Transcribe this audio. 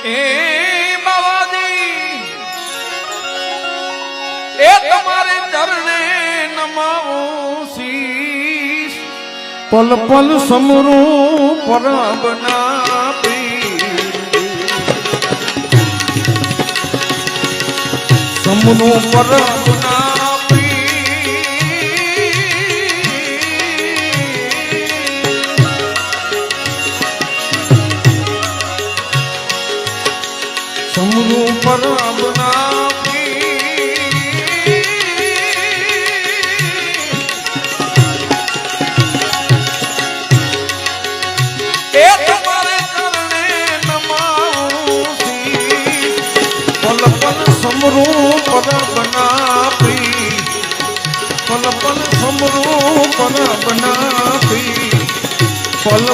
એ બાવાજી એ તમારે ચરણે નમાવું શીશ પલ પલ સમરું પરબના સમરું પરબના સમરું પરબના સમરું પરબના પી પલ પલ સમરું પરબના પી પલ